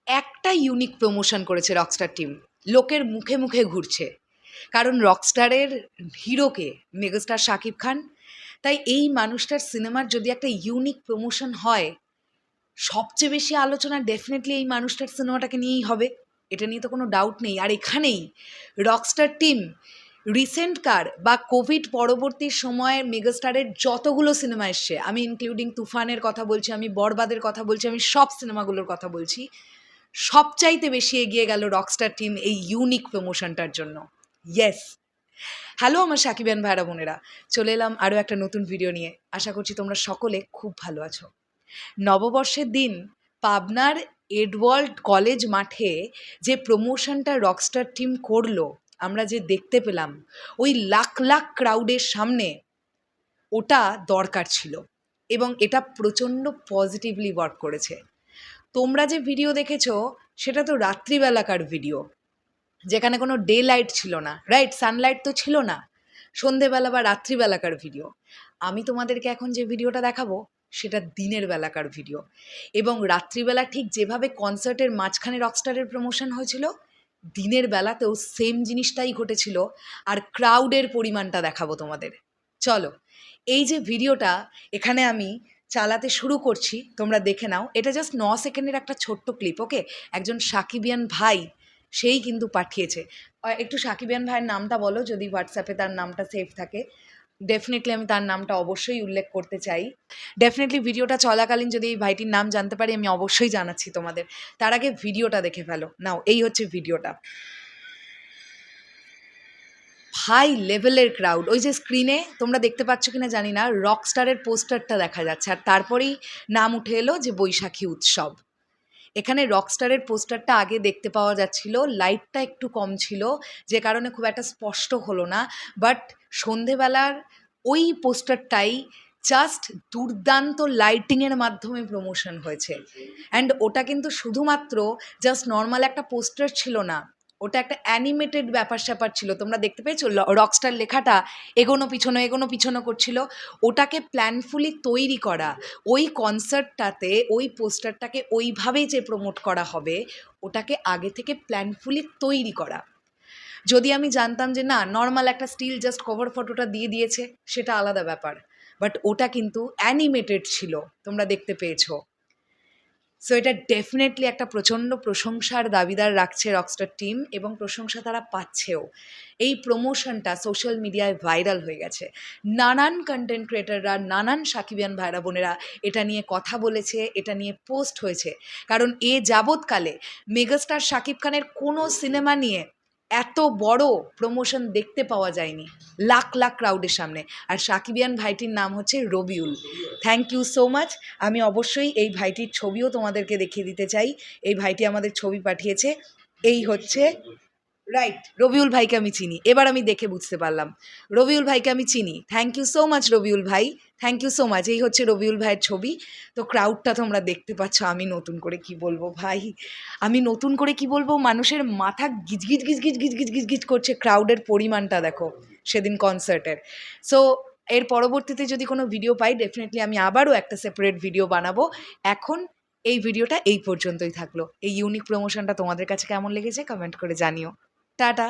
একটা unique promotion করেছে Rockstar team, লোকের মুখে মুখে ঘুরছে, কারণ রকস্টারের হিরোকে মেগাস্টার শাকিব খান। তাই এই মানুষটার সিনেমার যদি একটা ইউনিক প্রমোশন হয়, সবচেয়ে বেশি আলোচনা ডেফিনেটলি এই মানুষটার সিনেমাটাকে নিয়েই হবে, এটা নিয়ে তো কোনো ডাউট নেই। আর এখানেই রকস্টার টিম রিসেন্টকার বা কোভিড পরবর্তী সময়ের মেগাস্টারের যতগুলো সিনেমা এসছে, আমি ইনক্লুডিং তুফানের কথা বলছি, আমি বরবাদের কথা বলছি, আমি সব সিনেমাগুলোর কথা বলছি, সবচাইতে বেশি এগিয়ে গেল রকস্টার টিম এই ইউনিক প্রমোশনটার জন্য। ইয়েস, হ্যালো আমার সাকিবিয়ান ভাইরা বোনেরা, চলে এলাম আরও একটা নতুন ভিডিও নিয়ে। আশা করছি তোমরা সকলে খুব ভালো আছো। নববর্ষের দিন পাবনার এডওয়ার্ল্ড কলেজ মাঠে যে প্রমোশনটা রকস্টার টিম করলো, আমরা যে দেখতে পেলাম ওই লাখ লাখ ক্রাউডের সামনে, ওটা দরকার ছিল এবং এটা প্রচণ্ড পজিটিভলি ওয়ার্ক করেছে। তোমরা যে ভিডিও দেখেছো সেটা তো রাত্রিবেলাকার ভিডিও, যেখানে কোনো ডে লাইট ছিল না, রাইট? সানলাইট তো ছিল না, সন্ধেবেলা বা রাত্রিবেলাকার ভিডিও। আমি তোমাদেরকে এখন যে ভিডিওটা দেখাবো সেটা দিনের বেলাকার ভিডিও, এবং রাত্রিবেলা ঠিক যেভাবে কনসার্টের মাঝখানে রকস্টারের প্রমোশন হয়েছিল, দিনের বেলাতেও সেম জিনিসটাই ঘটেছিল। আর ক্রাউডের পরিমাণটা দেখাবো তোমাদের। চলো, এই যে ভিডিওটা এখানে আমি চালাতে শুরু করছি, তোমরা দেখে নাও। এটা জাস্ট 9 সেকেন্ডের একটা ছোট্ট ক্লিপ, ওকে? একজন সাকিবিয়ান ভাই সেই কিন্তু পাঠিয়েছে। একটু সাকিবিয়ান ভাইয়ের নামটা বলো, যদি হোয়াটসঅ্যাপে তার নামটা সেভ থাকে। ডেফিনেটলি আমি তার নামটা অবশ্যই উল্লেখ করতে চাই। ডেফিনেটলি ভিডিওটা চলাকালীন যদি এই ভাইটির নাম জানতে পারি আমি অবশ্যই জানাচ্ছি তোমাদের। তার আগে ভিডিওটা দেখে ফেলো। নাও, এই হচ্ছে ভিডিওটা। হাই লেভেলের ক্রাউড। ওই যে স্ক্রিনে তোমরা দেখতে পাচ্ছ কিনা জানি না, রকস্টারের পোস্টারটা দেখা যাচ্ছে, আর তারপরেই নাম উঠে এলো যে বৈশাখী উৎসব। এখানে রকস্টারের পোস্টারটা আগে দেখতে পাওয়া যাচ্ছিল, লাইটটা একটু কম ছিল যে কারণে খুব একটা স্পষ্ট হলো না, বাট সন্ধেবেলার ওই পোস্টারটাই জাস্ট দুর্দান্ত লাইটিংয়ের মাধ্যমে প্রমোশন হয়েছে। অ্যান্ড ওটা কিন্তু শুধুমাত্র জাস্ট নর্মাল একটা পোস্টার ছিল না, ওটা একটা অ্যানিমেটেড ব্যাপার স্যাপার ছিল। তোমরা দেখতে পেয়েছো রকস্টার লেখাটা এগোনো পিছনো করছিল, ওটাকে প্ল্যানফুলি তৈরি করা। ওই কনসার্টটাতে ওই পোস্টারটাকে ওইভাবেই যে প্রমোট করা হবে, ওটাকে আগে থেকে প্ল্যানফুলি তৈরি করা। যদি আমি জানতাম যে না, নর্মাল একটা স্টিল জাস্ট কভার ফটোটা দিয়ে দিয়েছে, সেটা আলাদা ব্যাপার, বাট ওটা কিন্তু অ্যানিমেটেড ছিল, তোমরা দেখতে পেয়েছো। সো এটা ডেফিনেটলি একটা প্রচণ্ড প্রশংসার দাবিদার রাখছে রকস্টার টিম, এবং প্রশংসা তারা পাচ্ছেও। এই প্রমোশনটা সোশ্যাল মিডিয়ায় ভাইরাল হয়ে গেছে, নানান কন্টেন্ট ক্রিয়েটাররা, নানান সাকিবিয়ান ভাইরা বোনেরা এটা নিয়ে কথা বলেছে, এটা নিয়ে পোস্ট হয়েছে। কারণ এ যাবৎকালে মেগাস্টার শাকিব খানের কোনো সিনেমা নিয়ে এত বড় প্রমোশন দেখতে পাওয়া যায়নি লাখ লাখ ক্রাউডের সামনে। আর সাকিবিয়ান ভাইটির নাম হচ্ছে Robiul. Thank you so much. আমি অবশ্যই এই ভাইটির ছবিও তোমাদেরকে দেখিয়ে দিতে চাই। এই ভাইটি আমাদের ছবি পাঠিয়েছে, এই হচ্ছে, রাইট, রবিউল ভাইকে আমি চিনি, এবার আমি দেখে বুঝতে পারলাম রবিউল ভাইকে আমি চিনি। Thank you so much Robiul ভাই, থ্যাংক ইউ সো মাচ। এই হচ্ছে রবিউল ভাইয়ের ছবি। তো ক্রাউডটা তোমরা দেখতে পাচ্ছ। আমি নতুন করে কি বলবো ভাই, আমি নতুন করে কি বলবো, মানুষের মাথা গিজগিজ গিজগিজ গিজগিজ গিজগিজ করছে। ক্রাউডের পরিমাণটা দেখো সেদিন কনসার্টের। সো এর পরবর্তীতে যদি কোনো ভিডিও পাই, ডেফিনেটলি আমি আবারও একটা সেপারেট ভিডিও বানাবো। এখন এই ভিডিওটা এই পর্যন্তই থাকলো। এই ইউনিক প্রমোশনটা তোমাদের কাছে কেমন লেগেছে কমেন্ট করে জানিও। টাটা।